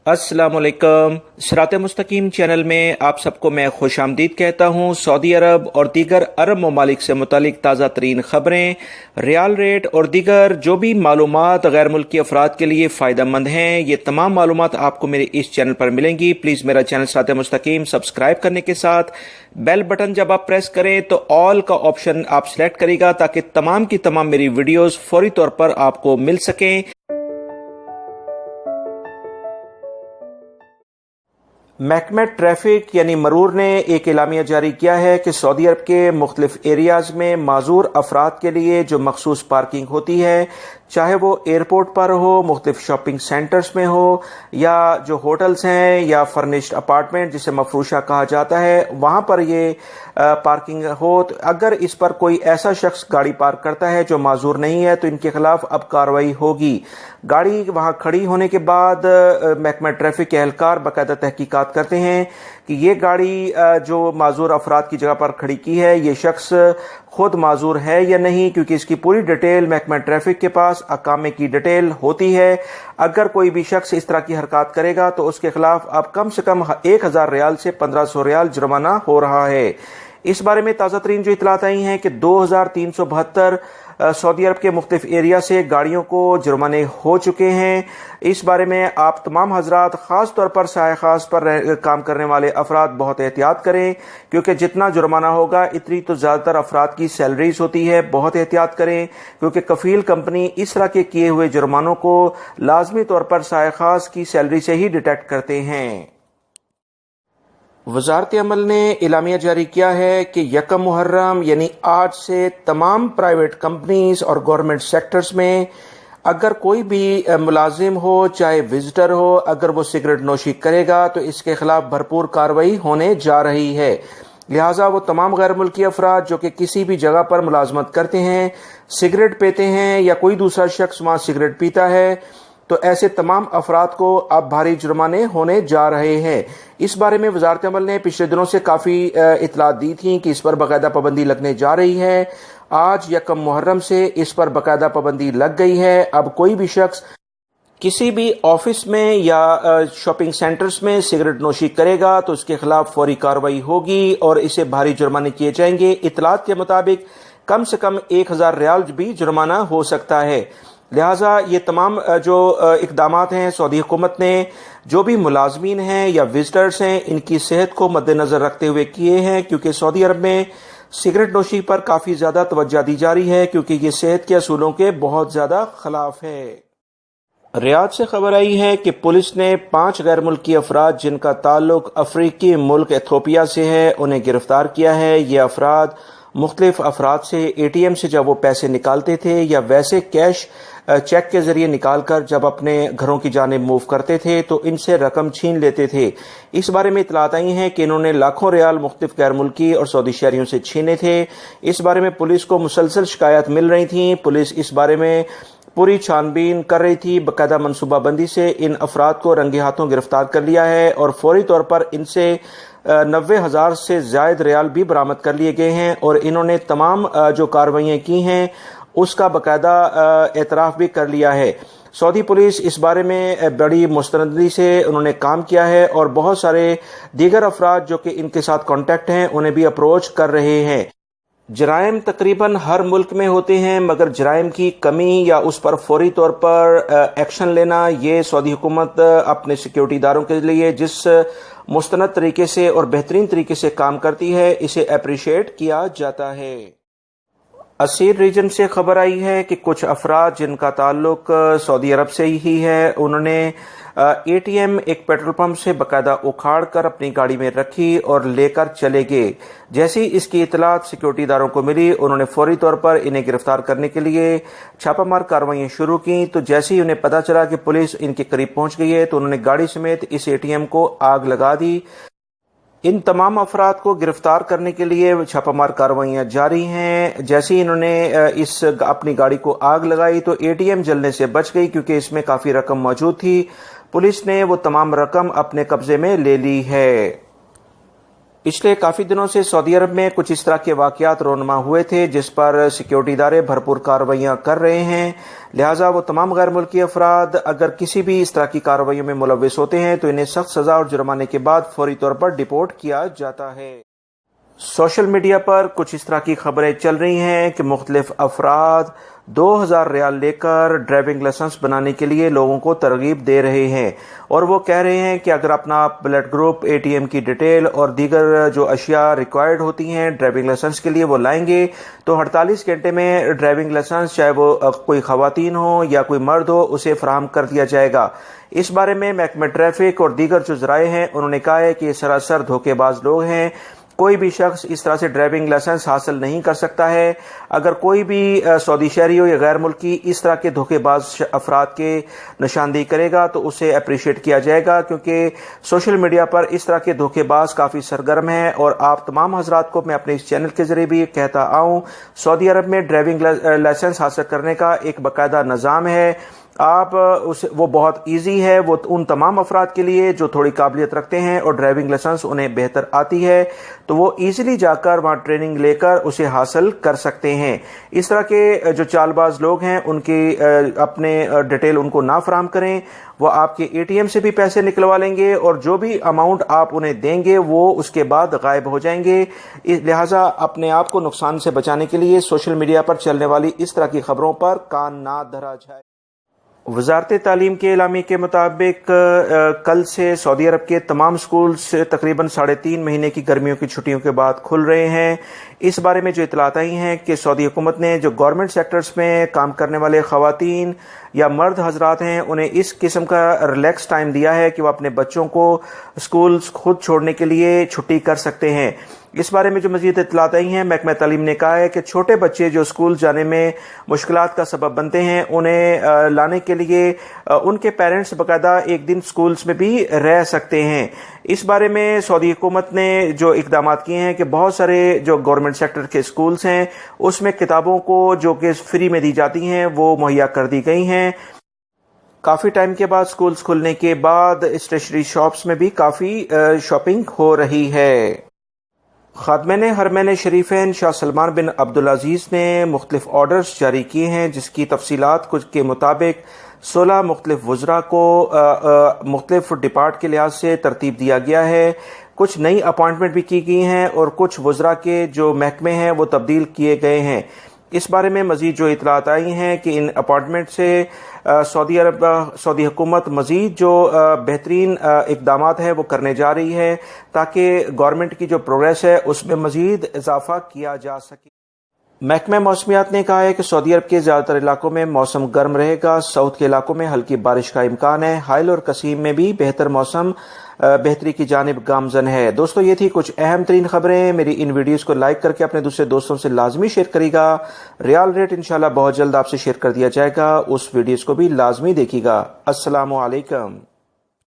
अस्सलाम वालेकुम। सिरात मुस्तकीम चैनल में आप सबको मैं खुश आमदीद कहता हूँ। सऊदी अरब और दीगर अरब ममालिक से मुतालिक ताज़ा तरीन खबरें, रियाल रेट और दीगर जो भी मालूमात गैर मुल्की अफराद के लिए फ़ायदा मंद हैं, ये तमाम मालूमात आपको मेरे इस चैनल पर मिलेंगी। प्लीज़ मेरा चैनल सिरात मुस्तकीम सब्सक्राइब करने के साथ बेल बटन जब आप प्रेस करें तो ऑल का ऑप्शन आप सिलेक्ट करेगा ताकि तमाम की तमाम मेरी वीडियोज़ फौरी तौर पर आपको मिल सकें। महकमा ट्रैफिक यानी मरूर ने एक एलामिया जारी किया है कि सऊदी अरब के मुख्तलिफ एरियाज में माजूर अफराद के लिए जो मखसूस पार्किंग होती है, चाहे वो एयरपोर्ट पर हो, मुख्तलिफ शॉपिंग सेंटर्स में हो, या जो होटल्स हैं या फर्निश्ड अपार्टमेंट जिसे मफरूशा कहा जाता है, वहां पर ये पार्किंग हो, तो अगर इस पर कोई ऐसा शख्स गाड़ी पार्क करता है जो माजूर नहीं है तो इनके खिलाफ अब कार्रवाई होगी। गाड़ी वहां खड़ी होने के बाद महकमा ट्रैफिक के एहलकार बाकायदा तहकीकात करते हैं कि ये गाड़ी जो माजूर अफराद की जगह पर खड़ी की है, ये शख्स खुद माजूर है या नहीं, क्योंकि इसकी पूरी डिटेल महकमा ट्रैफिक के पास अकामे की डिटेल होती है। अगर कोई भी शख्स इस तरह की हरकत करेगा तो उसके खिलाफ अब कम से कम 1000 रियाल से 1500 रियाल जुर्माना हो रहा है। इस बारे में ताज़ा तरीन जो इतलात आई हैं कि 2372 सऊदी अरब के मुख्तलिफ एरिया से गाड़ियों को जुर्माने हो चुके हैं। इस बारे में आप तमाम हजरात, खास तौर पर साय खास पर काम करने वाले अफराद बहुत एहतियात करें, क्योंकि जितना जुर्माना होगा इतनी तो ज़्यादातर अफराद की सैलरीज होती है। बहुत एहतियात करें क्योंकि कफील कंपनी इस तरह के किए हुए जुर्मानों को लाजमी तौर पर साय खास की सैलरी से ही डिटेक्ट करते हैं। वजारत अमल ने एलामिया जारी किया है कि यकम मुहर्रम यानी आज से तमाम प्राइवेट कंपनीज और गवर्नमेंट सेक्टर्स में अगर कोई भी मुलाजिम हो, चाहे विजिटर हो, अगर वो सिगरेट नोशी करेगा तो इसके खिलाफ भरपूर कार्रवाई होने जा रही है। लिहाजा वो तमाम गैर मुल्की अफराद जो कि किसी भी जगह पर मुलाजमत करते हैं, सिगरेट पीते हैं या कोई दूसरा शख्स वहां सिगरेट पीता है, तो ऐसे तमाम अफराद को अब भारी जुर्माने होने जा रहे हैं। इस बारे में वजारत अमल ने पिछले दिनों से काफ़ी इतलात दी थी कि इस पर बाकायदा पाबंदी लगने जा रही है। आज यकम मुहर्रम से इस पर बाकायदा पाबंदी लग गई है। अब कोई भी शख्स किसी भी ऑफिस में या शॉपिंग सेंटर्स में सिगरेट नोशी करेगा तो उसके खिलाफ फौरी कार्रवाई होगी और इसे भारी जुर्माने किए जाएंगे। इतलात के मुताबिक कम से कम 1000 रियाल भी जुर्माना हो सकता है। लिहाजा ये तमाम जो इकदामात हैं सऊदी हुकूमत ने जो भी मुलाजमीन हैं या विजिटर्स हैं इनकी सेहत को मद्देनजर रखते हुए किए हैं, क्योंकि सऊदी अरब में सिगरेट नोशी पर काफ़ी ज़्यादा तवज्जो दी जा रही है, क्योंकि ये सेहत के असूलों के बहुत ज़्यादा खिलाफ है। रियाद से खबर आई है कि पुलिस ने 5 गैर मुल्की अफराद जिनका ताल्लुक अफ्रीकी मुल्क एथियोपिया से है उन्हें गिरफ्तार किया है। ये अफराद मुख्तलिफ अफराद से ATM से जब वो पैसे निकालते थे या वैसे कैश चेक के जरिए निकालकर जब अपने घरों की जानिब मूव करते थे तो इनसे रकम छीन लेते थे। इस बारे में इतलात आई हैं कि इन्होंने लाखों रियाल मुख्तलिफ गैर मुल्की और सऊदी शहरियों से छीने थे। इस बारे में पुलिस को मुसलसल शिकायत मिल रही थी। पुलिस इस बारे में पूरी छानबीन कर रही थी। बाकायदा मनसूबाबंदी से इन अफराद को रंगे हाथों गिरफ्तार कर लिया है और फौरी तौर पर इनसे 90,000 से ज्यादा रियाल भी बरामद कर लिए गए हैं और इन्होंने तमाम जो कार्रवाइयाँ की हैं उसका बाकायदा एतराफ़ भी कर लिया है। सऊदी पुलिस इस बारे में बड़ी मुस्तनदी से उन्होंने काम किया है और बहुत सारे दीगर अफराद जो कि इनके साथ कांटेक्ट हैं उन्हें भी अप्रोच कर रहे हैं। जराइम तकरीबन हर मुल्क में होते हैं, मगर जराइम की कमी या उस पर फौरी तौर पर एक्शन लेना, ये सऊदी हुकूमत अपने सिक्योरिटी इदारों के लिए जिस मुस्तनद तरीके से और बेहतरीन तरीके से काम करती है इसे अप्रिशिएट किया जाता है। असीर रीजन से खबर आई है कि कुछ अफराद जिनका ताल्लुक सऊदी अरब से ही है उन्होंने ATM एक पेट्रोल पंप से बाकायदा उखाड़ कर अपनी गाड़ी में रखी और लेकर चले गए। जैसी इसकी इतलात सिक्योरिटी इदारों को मिली उन्होंने फौरी तौर पर इन्हें गिरफ्तार करने के लिए छापामार कार्रवाइयां शुरू की। तो जैसे ही उन्हें पता चला कि पुलिस इनके करीब पहुंच गई है तो उन्होंने गाड़ी समेत इस ATM को आग लगा दी। इन तमाम अफराद को गिरफ्तार करने के लिए छापामार कार्रवाइयां जारी हैं। जैसे ही इन्होंने इस अपनी गाड़ी को आग लगाई तो ATM जलने से बच गई, क्योंकि इसमें काफ़ी रकम मौजूद थी। पुलिस ने वो तमाम रकम अपने कब्जे में ले ली है। پچھلے کافی دنوں سے سعودی عرب میں کچھ اس طرح کے واقعات رونما ہوئے تھے جس پر سیکیورٹی ادارے بھرپور کارروائیاں کر رہے ہیں، لہٰذا وہ تمام غیر ملکی افراد اگر کسی بھی اس طرح کی کارروائیوں میں ملوث ہوتے ہیں تو انہیں سخت سزا اور جرمانے کے بعد فوری طور پر ڈپورٹ کیا جاتا ہے۔ سوشل میڈیا پر کچھ اس طرح کی خبریں چل رہی ہیں کہ مختلف افراد 2000 ریال لے کر ڈرائیونگ لائسنس بنانے کے لیے لوگوں کو ترغیب دے رہے ہیں، اور وہ کہہ رہے ہیں کہ اگر اپنا blood group, A T M کی ڈیٹیل اور دیگر جو اشیاء ریکوائرڈ ہوتی ہیں ڈرائیونگ لائسنس کے لیے وہ لائیں گے تو 48 گھنٹے میں ڈرائیونگ لائسنس، چاہے وہ کوئی خواتین ہو یا کوئی مرد ہو، اسے فراہم کر دیا جائے گا۔ اس بارے میں محکمہ ٹریفک اور دیگر جو ذرائع ہیں انہوں نے کہا ہے کہ یہ سراسر دھوکے باز لوگ ہیں، کوئی بھی شخص اس طرح سے ڈرائیونگ لائسنس حاصل نہیں کر سکتا ہے۔ اگر کوئی بھی سعودی شہری ہو یا غیر ملکی اس طرح کے دھوکے باز افراد کے نشاندہی کرے گا تو اسے اپریشیٹ کیا جائے گا، کیونکہ سوشل میڈیا پر اس طرح کے دھوکے باز کافی سرگرم ہیں۔ اور آپ تمام حضرات کو میں اپنے اس چینل کے ذریعے بھی کہتا آؤں، سعودی عرب میں ڈرائیونگ لائسنس حاصل کرنے کا ایک باقاعدہ نظام ہے، وہ بہت ایزی ہے، وہ ان تمام افراد کے لیے جو تھوڑی قابلیت رکھتے ہیں اور ڈرائیونگ لائسنس انہیں بہتر آتی ہے تو وہ ایزیلی جا کر وہاں ٹریننگ لے کر اسے حاصل کر سکتے ہیں۔ اس طرح کے جو چال باز لوگ ہیں ان کی اپنے ڈیٹیل ان کو نہ فراہم کریں، وہ آپ کے اے ٹی ایم سے بھی پیسے نکلوا لیں گے اور جو بھی اماؤنٹ آپ انہیں دیں گے وہ اس کے بعد غائب ہو جائیں گے۔ لہٰذا اپنے آپ کو نقصان سے بچانے کے لیے سوشل میڈیا پر چلنے والی اس طرح کی خبروں پر کان نہ دھرا جائے۔ وزارت تعلیم کے اعلامیے کے مطابق کل سے سعودی عرب کے تمام سکولز تقریباً 3.5 مہینے کی گرمیوں کی چھٹیوں کے بعد کھل رہے ہیں۔ اس بارے میں جو اطلاعات آئی ہیں کہ سعودی حکومت نے جو گورنمنٹ سیکٹرز میں کام کرنے والے خواتین یا مرد حضرات ہیں انہیں اس قسم کا ریلیکس ٹائم دیا ہے کہ وہ اپنے بچوں کو سکولز خود چھوڑنے کے لیے چھٹی کر سکتے ہیں۔ اس بارے میں جو مزید اطلاعات آئی ہیں، محکمہ تعلیم نے کہا ہے کہ چھوٹے بچے جو اسکول جانے میں مشکلات کا سبب بنتے ہیں انہیں لانے کے لیے ان کے پیرنٹس باقاعدہ ایک دن اسکولز میں بھی رہ سکتے ہیں۔ اس بارے میں سعودی حکومت نے جو اقدامات کیے ہیں کہ بہت سارے جو گورنمنٹ سیکٹر کے اسکولز ہیں اس میں کتابوں کو جو کہ فری میں دی جاتی ہیں وہ مہیا کر دی گئی ہیں۔ کافی ٹائم کے بعد اسکولز کھلنے کے بعد اسٹیشنری شاپس میں بھی کافی شاپنگ ہو رہی ہے۔ خادمین حرمین شریفین شاہ سلمان بن عبدالعزیز نے مختلف آرڈرز جاری کیے ہیں، جس کی تفصیلات کچھ کے مطابق 16 مختلف وزراء کو مختلف ڈپارٹ کے لحاظ سے ترتیب دیا گیا ہے۔ کچھ نئی اپائنٹمنٹ بھی کی گئی ہیں اور کچھ وزراء کے جو محکمے ہیں وہ تبدیل کیے گئے ہیں۔ اس بارے میں مزید جو اطلاعات آئی ہیں کہ ان اپارٹمنٹ سے سعودی حکومت مزید جو بہترین اقدامات ہیں وہ کرنے جا رہی ہے تاکہ گورنمنٹ کی جو پروگریس ہے اس میں مزید اضافہ کیا جا سکے۔ محکمہ موسمیات نے کہا ہے کہ سعودی عرب کے زیادہ تر علاقوں میں موسم گرم رہے گا، ساؤتھ کے علاقوں میں ہلکی بارش کا امکان ہے، حائل اور قصیم میں بھی موسم بہتری کی جانب گامزن ہے۔ دوستو یہ تھی کچھ اہم ترین خبریں۔ میری ان ویڈیوز کو لائک کر کے اپنے دوسرے دوستوں سے لازمی شیئر کرے گا۔ ریال ریٹ انشاءاللہ بہت جلد آپ سے شیئر کر دیا جائے گا، اس ویڈیوز کو بھی لازمی دیکھیے گا۔ السلام علیکم۔